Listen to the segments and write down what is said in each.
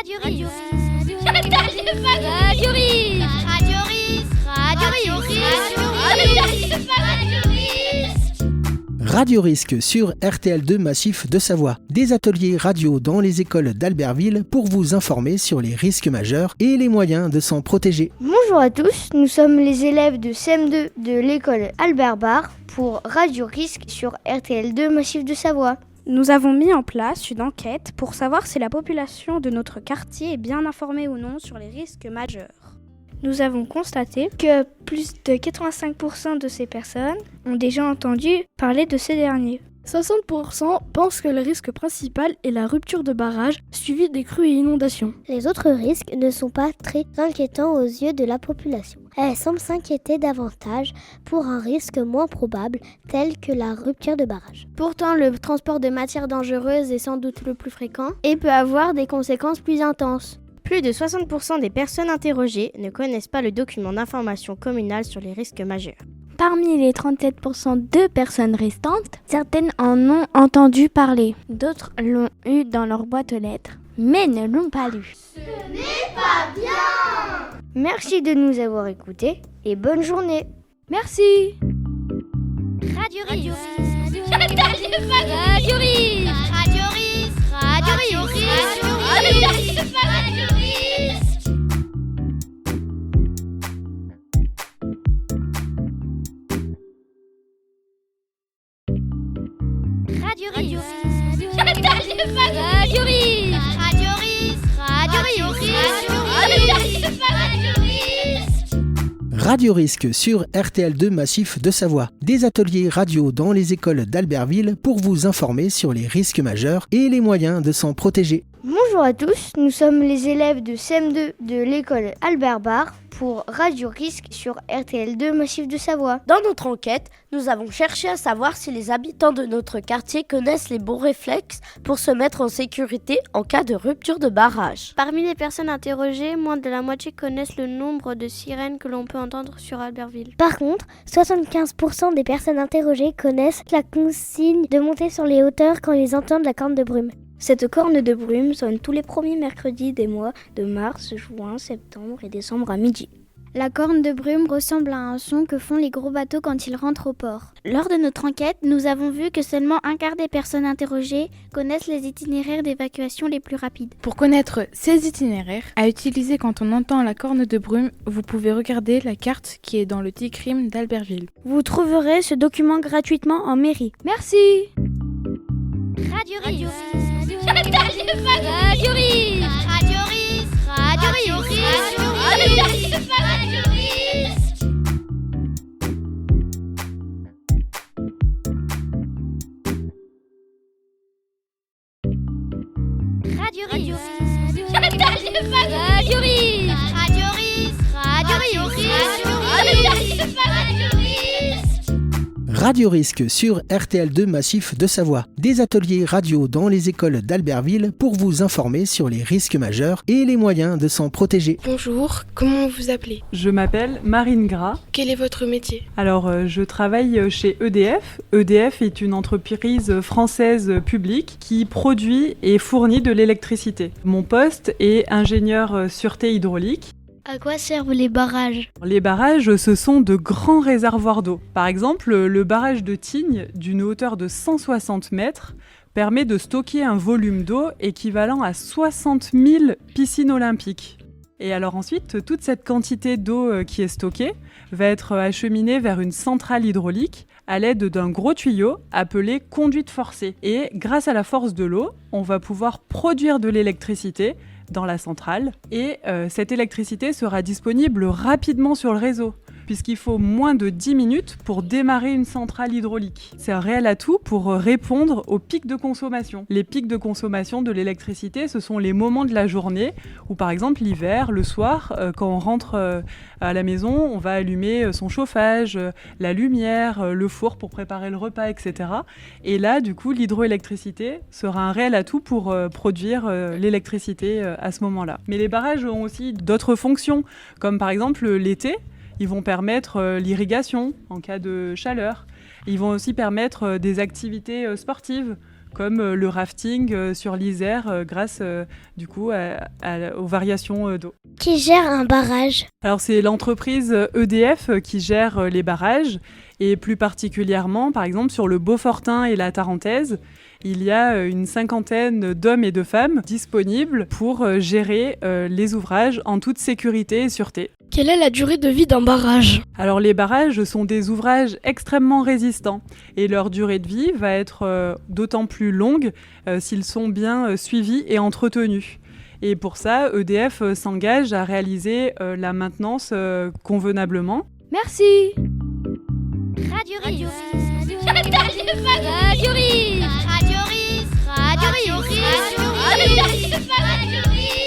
Radio Risque. Radio Risque. Radio Risque sur RTL2 Massif de Savoie. Des ateliers radio dans les écoles d'Albertville pour vous informer sur les risques majeurs et les moyens de s'en protéger. Bonjour à tous, nous sommes les élèves de CM2 de l'école Albert Barre pour Radio Risque sur RTL2 Massif de Savoie. Nous avons mis en place une enquête pour savoir si la population de notre quartier est bien informée ou non sur les risques majeurs. Nous avons constaté que plus de 85% de ces personnes ont déjà entendu parler de ces derniers. 60% pensent que le risque principal est la rupture de barrage, suivi des crues et inondations. Les autres risques ne sont pas très inquiétants aux yeux de la population. Elle semble s'inquiéter davantage pour un risque moins probable, tel que la rupture de barrage. Pourtant, le transport de matières dangereuses est sans doute le plus fréquent et peut avoir des conséquences plus intenses. Plus de 60% des personnes interrogées ne connaissent pas le document d'information communal sur les risques majeurs. Parmi les 37% de personnes restantes, certaines en ont entendu parler. D'autres l'ont eu dans leur boîte aux lettres, mais ne l'ont pas lu. Ce n'est pas bien. Merci de nous avoir écoutés et bonne journée. Merci. Radio Risque. Radio Risque. Radio Risque sur RTL2 Massif de Savoie. Des ateliers radio dans les écoles d'Albertville pour vous informer sur les risques majeurs et les moyens de s'en protéger. Bonjour à tous, nous sommes les élèves de CM2 de l'école Albert Barre pour Radio Risque sur RTL2 Massif de Savoie. Dans notre enquête, nous avons cherché à savoir si les habitants de notre quartier connaissent les bons réflexes pour se mettre en sécurité en cas de rupture de barrage. Parmi les personnes interrogées, moins de la moitié connaissent le nombre de sirènes que l'on peut entendre sur Albertville. Par contre, 75% des personnes interrogées connaissent la consigne de monter sur les hauteurs quand ils entendent la corne de brume. Cette corne de brume sonne tous les premiers mercredis des mois de mars, juin, septembre et décembre à midi. La corne de brume ressemble à un son que font les gros bateaux quand ils rentrent au port. Lors de notre enquête, nous avons vu que seulement un quart des personnes interrogées connaissent les itinéraires d'évacuation les plus rapides. Pour connaître ces itinéraires à utiliser quand on entend la corne de brume, vous pouvez regarder la carte qui est dans le TICRIM d'Albertville. Vous trouverez ce document gratuitement en mairie. Merci. Radio Risque. Radio Risque. Radio Risque sur RTL2 Massif de Savoie. Des ateliers radio dans les écoles d'Albertville pour vous informer sur les risques majeurs et les moyens de s'en protéger. Bonjour, comment vous appelez ? Je m'appelle Marine Gras. Quel est votre métier ? Alors, je travaille chez EDF. EDF est une entreprise française publique qui produit et fournit de l'électricité. Mon poste est ingénieur sûreté hydraulique. À quoi servent les barrages ? Les barrages, ce sont de grands réservoirs d'eau. Par exemple, le barrage de Tignes, d'une hauteur de 160 mètres, permet de stocker un volume d'eau équivalent à 60 000 piscines olympiques. Et alors ensuite, toute cette quantité d'eau qui est stockée va être acheminée vers une centrale hydraulique à l'aide d'un gros tuyau appelé conduite forcée. Et grâce à la force de l'eau, on va pouvoir produire de l'électricité dans la centrale et cette électricité sera disponible rapidement sur le réseau puisqu'il faut moins de 10 minutes pour démarrer une centrale hydraulique. C'est un réel atout pour répondre aux pics de consommation. Les pics de consommation de l'électricité, ce sont les moments de la journée où, par exemple, l'hiver, le soir, quand on rentre à la maison, on va allumer son chauffage, la lumière, le four pour préparer le repas, etc. Et là, du coup, l'hydroélectricité sera un réel atout pour produire l'électricité à ce moment-là. Mais les barrages ont aussi d'autres fonctions, comme par exemple l'été. Ils vont permettre l'irrigation en cas de chaleur. Ils vont aussi permettre des activités sportives comme le rafting sur l'Isère grâce du coup aux variations d'eau. Qui gère un barrage? Alors c'est l'entreprise EDF qui gère les barrages et plus particulièrement par exemple sur le Beaufortain et la Tarentaise, il y a une 50aine d'hommes et de femmes disponibles pour gérer les ouvrages en toute sécurité et sûreté. Quelle est la durée de vie d'un barrage? Alors les barrages sont des ouvrages extrêmement résistants et leur durée de vie va être d'autant plus longue s'ils sont bien suivis et entretenus. Et pour ça, EDF s'engage à réaliser la maintenance convenablement. Merci. Radio Risque. Radio Risque. Radio Risque. Radio Risque. Radio Risque. Radio Risque.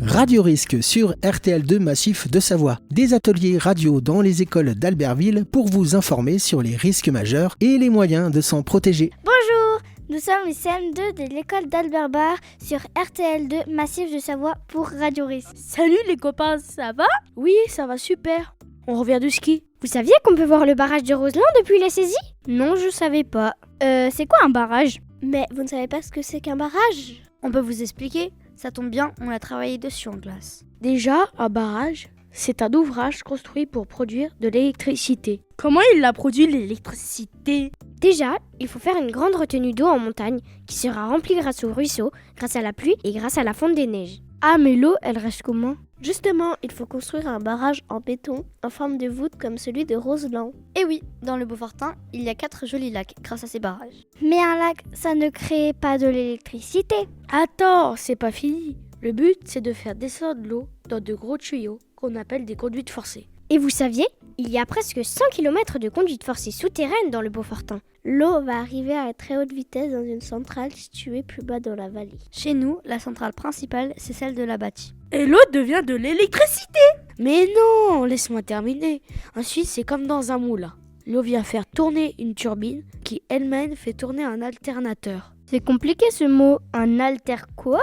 Radio Risque sur RTL2 Massif de Savoie. Des ateliers radio dans les écoles d'Albertville pour vous informer sur les risques majeurs et les moyens de s'en protéger. Bonjour, nous sommes les CM2 de l'école d'Albert sur RTL2 Massif de Savoie pour Radio Risque. Salut les copains, ça va? Oui, ça va super. On revient du ski. Vous saviez qu'on peut voir le barrage de Roseland depuis les saisies? Non, je savais pas. C'est quoi un barrage? Mais vous ne savez pas ce que c'est qu'un barrage? On peut vous expliquer? Ça tombe bien, on a travaillé dessus en classe. Déjà, un barrage, c'est un ouvrage construit pour produire de l'électricité. Comment il a produit l'électricité? Déjà, il faut faire une grande retenue d'eau en montagne qui sera remplie grâce au ruisseau, grâce à la pluie et grâce à la fonte des neiges. Ah, mais l'eau, elle reste comment? Justement, il faut construire un barrage en béton en forme de voûte comme celui de Roseland. Et oui, dans le Beaufortain, il y a 4 jolis lacs grâce à ces barrages. Mais un lac, ça ne crée pas de l'électricité. Attends, c'est pas fini. Le but, c'est de faire descendre l'eau dans de gros tuyaux qu'on appelle des conduites forcées. Et vous saviez, il y a presque 100 km de conduites forcées souterraines dans le Beaufortain. L'eau va arriver à très haute vitesse dans une centrale située plus bas dans la vallée. Chez nous, la centrale principale, c'est celle de la Bâtie. Et l'eau devient de l'électricité! Mais non, laisse-moi terminer. Ensuite, c'est comme dans un moulin. L'eau vient faire tourner une turbine qui elle-même fait tourner un alternateur. C'est compliqué ce mot, un alter quoi?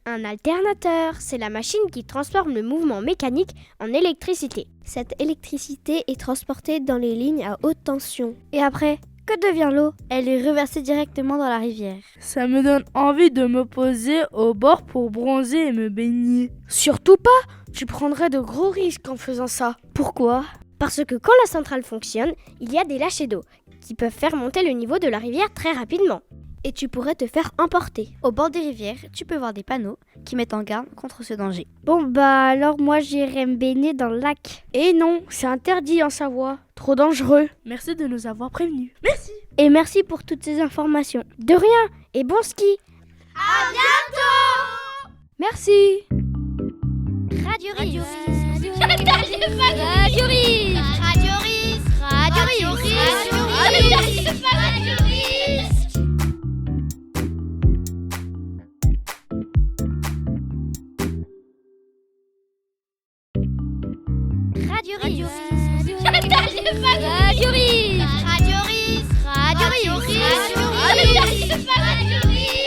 Un alternateur, c'est la machine qui transforme le mouvement mécanique en électricité. Cette électricité est transportée dans les lignes à haute tension. Et après, que devient l'eau? Elle est reversée directement dans la rivière. Ça me donne envie de me poser au bord pour bronzer et me baigner. Surtout pas! Tu prendrais de gros risques en faisant ça. Pourquoi? Parce que quand la centrale fonctionne, il y a des lâchers d'eau qui peuvent faire monter le niveau de la rivière très rapidement. Et tu pourrais te faire emporter. Au bord des rivières, tu peux voir des panneaux qui mettent en garde contre ce danger. Bon bah alors moi j'irai me baigner dans le lac. Et non, c'est interdit en Savoie. Trop dangereux. Merci de nous avoir prévenus. Merci. Et merci pour toutes ces informations. De rien, et bon ski. À bientôt. Merci. Radio Risque. Radio Risque. Radio Risque. Radio Risque. Radio Risque. Radio Risque. Radio Risque. Radio Risque. Radio Risque.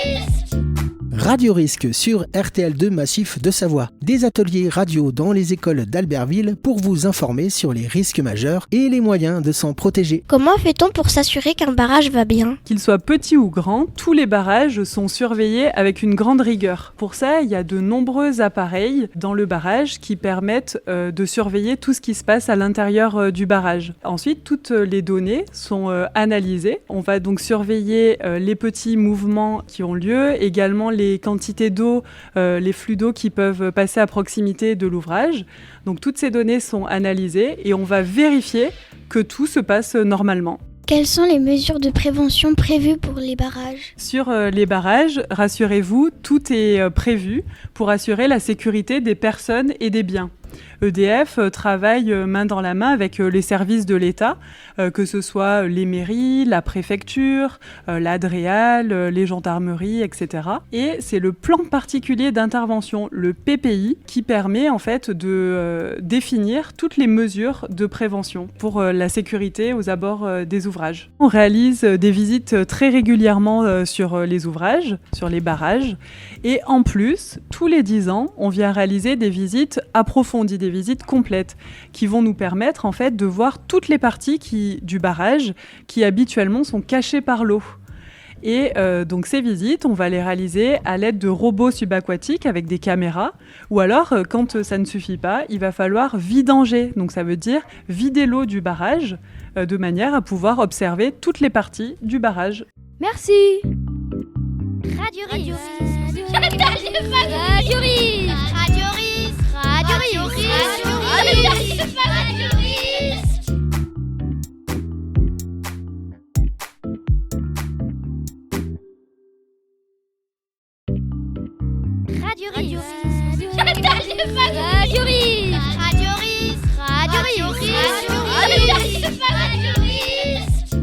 Radio Risque sur RTL2 Massif de Savoie. Des ateliers radio dans les écoles d'Albertville pour vous informer sur les risques majeurs et les moyens de s'en protéger. Comment fait-on pour s'assurer qu'un barrage va bien? Qu'ils soient petits ou grands, tous les barrages sont surveillés avec une grande rigueur. Pour ça, il y a de nombreux appareils dans le barrage qui permettent de surveiller tout ce qui se passe à l'intérieur du barrage. Ensuite, toutes les données sont analysées. On va donc surveiller les petits mouvements qui ont lieu, également les quantités d'eau, les flux d'eau qui peuvent passer à proximité de l'ouvrage. Donc toutes ces données sont analysées et on va vérifier que tout se passe normalement. Quelles sont les mesures de prévention prévues pour les barrages? Sur les barrages, rassurez-vous, tout est prévu pour assurer la sécurité des personnes et des biens. EDF travaille main dans la main avec les services de l'État, que ce soit les mairies, la préfecture, la DREAL, les gendarmeries, etc. Et c'est le plan particulier d'intervention, le PPI, qui permet en fait de définir toutes les mesures de prévention pour la sécurité aux abords des ouvrages. On réalise des visites très régulièrement sur les ouvrages, sur les barrages, et en plus, tous les 10 ans, on vient réaliser des visites approfondies, des visites complètes, qui vont nous permettre en fait de voir toutes les parties du barrage qui habituellement sont cachées par l'eau. Et donc ces visites, on va les réaliser à l'aide de robots subaquatiques avec des caméras, ou alors quand ça ne suffit pas, il va falloir vidanger, donc ça veut dire vider l'eau du barrage, de manière à pouvoir observer toutes les parties du barrage. Merci. Radio Risque. Radio Risque. Radio Risque. Radio Risque. Radio Risque. Radio Risque. Radio Risque. Radio Risque. Radio Risque.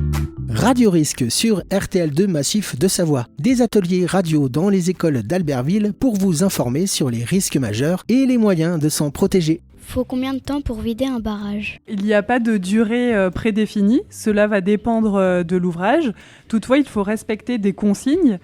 Radio Risque sur RTL2 Massif de Savoie. Des ateliers radio dans les écoles d'Albertville pour vous informer sur les risques majeurs et les moyens de s'en protéger. Faut combien de temps pour vider un barrage ? Il n'y a pas de durée prédéfinie, cela va dépendre de l'ouvrage. Toutefois, il faut respecter des consignes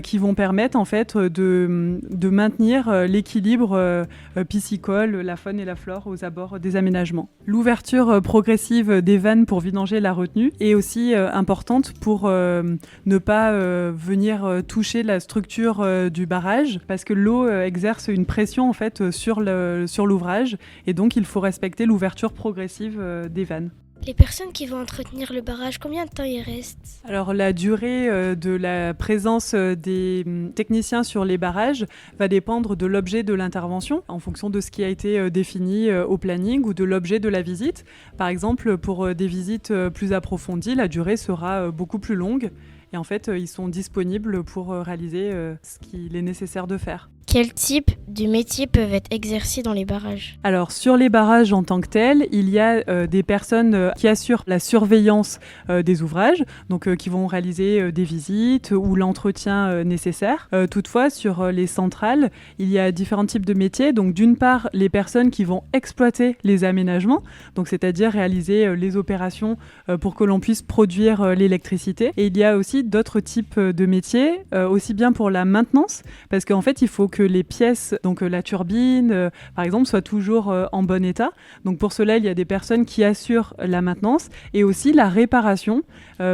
qui vont permettre en fait de maintenir l'équilibre piscicole, la faune et la flore aux abords des aménagements. L'ouverture progressive des vannes pour vidanger la retenue est aussi importante pour ne pas venir toucher la structure du barrage, parce que l'eau exerce une pression en fait sur l'ouvrage, et donc il faut respecter l'ouverture progressive des vannes. Les personnes qui vont entretenir le barrage, combien de temps il reste ? Alors la durée de la présence des techniciens sur les barrages va dépendre de l'objet de l'intervention, en fonction de ce qui a été défini au planning ou de l'objet de la visite. Par exemple, pour des visites plus approfondies, la durée sera beaucoup plus longue. Et en fait, ils sont disponibles pour réaliser ce qu'il est nécessaire de faire. Quel type de métiers peuvent être exercés dans les barrages ? Alors, sur les barrages en tant que tels, il y a des personnes qui assurent la surveillance des ouvrages, donc qui vont réaliser des visites ou l'entretien nécessaire. Toutefois, sur les centrales, il y a différents types de métiers. Donc, d'une part, les personnes qui vont exploiter les aménagements, donc c'est-à-dire réaliser les opérations pour que l'on puisse produire l'électricité. Et il y a aussi d'autres types de métiers, aussi bien pour la maintenance, parce qu'en fait, il faut que les pièces, donc la turbine, par exemple, soient toujours en bon état. Donc pour cela, il y a des personnes qui assurent la maintenance et aussi la réparation,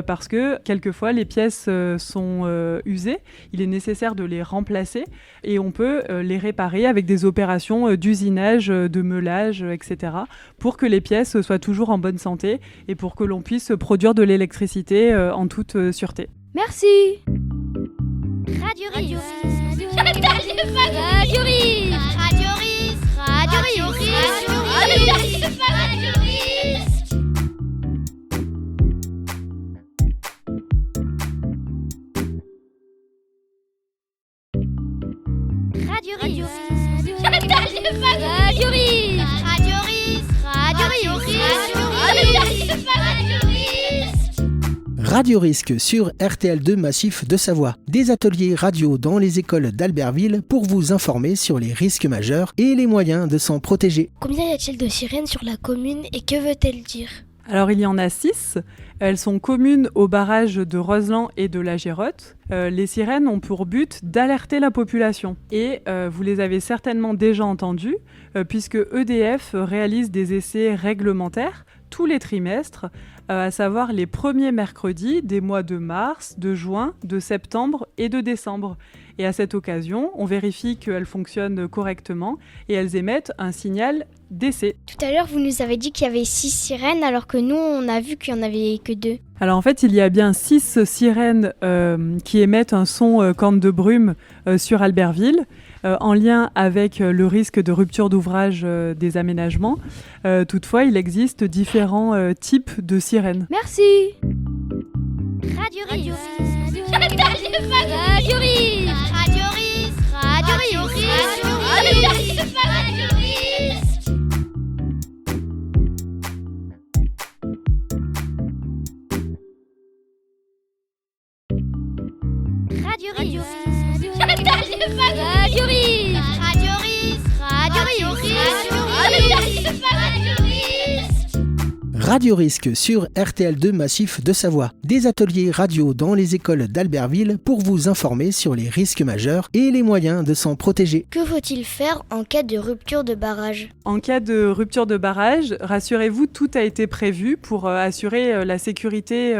parce que quelquefois, les pièces sont usées. Il est nécessaire de les remplacer et on peut les réparer avec des opérations d'usinage, de meulage, etc., pour que les pièces soient toujours en bonne santé et pour que l'on puisse produire de l'électricité en toute sûreté. Merci. Radio Risque. Radio Risque. Radio Risque. Radio Risque. Radio Risque. Radio Risque. Radio Risque. Radio Risque. Radio Risque. Radio Risque sur RTL2 Massif de Savoie. Des ateliers radio dans les écoles d'Albertville pour vous informer sur les risques majeurs et les moyens de s'en protéger. Combien y a-t-il de sirènes sur la commune et que veut-elle dire ? Alors il y en a 6. Elles sont communes aux barrages de Roseland et de la Gérotte. Les sirènes ont pour but d'alerter la population. Et vous les avez certainement déjà entendues, puisque EDF réalise des essais réglementaires tous les trimestres, à savoir les premiers mercredis des mois de mars, de juin, de septembre et de décembre. Et à cette occasion, on vérifie qu'elles fonctionnent correctement et elles émettent un signal d'essai. Tout à l'heure, vous nous avez dit qu'il y avait 6 sirènes, alors que nous, on a vu qu'il n'y en avait que 2. Alors en fait, il y a bien 6 sirènes qui émettent un son corne de brume sur Albertville, en lien avec le risque de rupture d'ouvrage des aménagements. Toutefois, il existe différents types de sirènes. Merci. Radio Risque. Radio Risque. Radio Risque. Radio Risque. Radio Risque. Radio Risque sur RTL2 Massif de Savoie. Des ateliers radio dans les écoles d'Albertville pour vous informer sur les risques majeurs et les moyens de s'en protéger. Que faut-il faire en cas de rupture de barrage ? En cas de rupture de barrage, rassurez-vous, tout a été prévu pour assurer la sécurité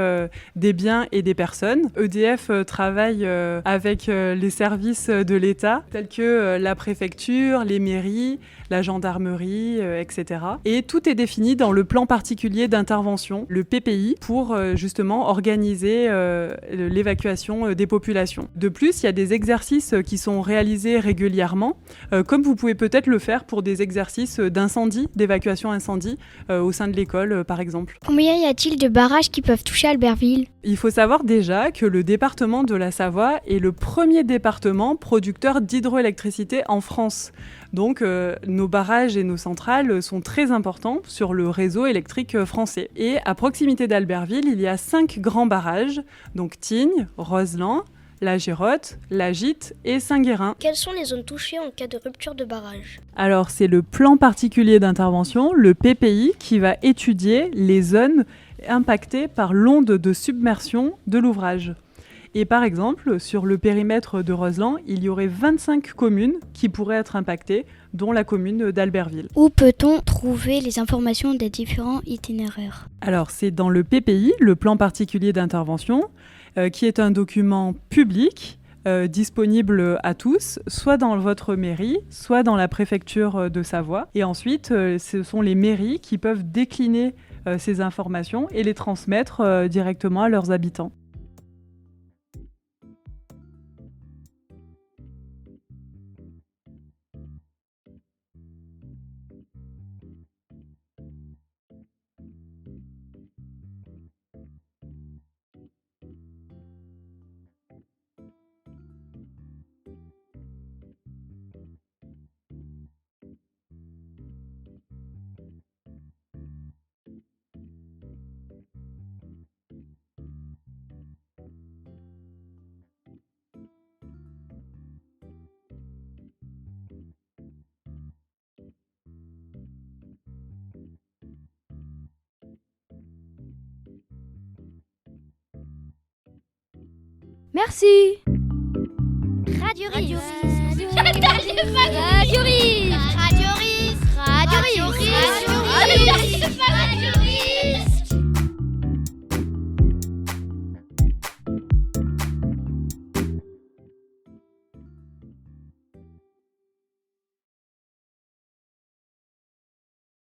des biens et des personnes. EDF travaille avec les services de l'État, tels que la préfecture, les mairies, la gendarmerie, etc. Et tout est défini dans le plan particulier d'intervention, le PPI, pour justement organiser l'évacuation des populations. De plus, il y a des exercices qui sont réalisés régulièrement, comme vous pouvez peut-être le faire pour des exercices d'incendie, d'évacuation incendie, au sein de l'école, par exemple. Combien y a-t-il de barrages qui peuvent toucher Albertville ? Il faut savoir déjà que le département de la Savoie est le premier département producteur d'hydroélectricité en France. Donc nos barrages et nos centrales sont très importants sur le réseau électrique français. Et à proximité d'Albertville, il y a 5 grands barrages, donc Tignes, Roseland, la Gérotte, la Gitte et Saint-Guérin. Quelles sont les zones touchées en cas de rupture de barrage ? Alors c'est le plan particulier d'intervention, le PPI, qui va étudier les zones impactées par l'onde de submersion de l'ouvrage. Et par exemple, sur le périmètre de Roseland, il y aurait 25 communes qui pourraient être impactées, dont la commune d'Albertville. Où peut-on trouver les informations des différents itinéraires ? Alors, c'est dans le PPI, le plan particulier d'intervention, qui est un document public, disponible à tous, soit dans votre mairie, soit dans la préfecture de Savoie. Et ensuite, ce sont les mairies qui peuvent décliner ces informations et les transmettre directement à leurs habitants. Merci. Radio Risque.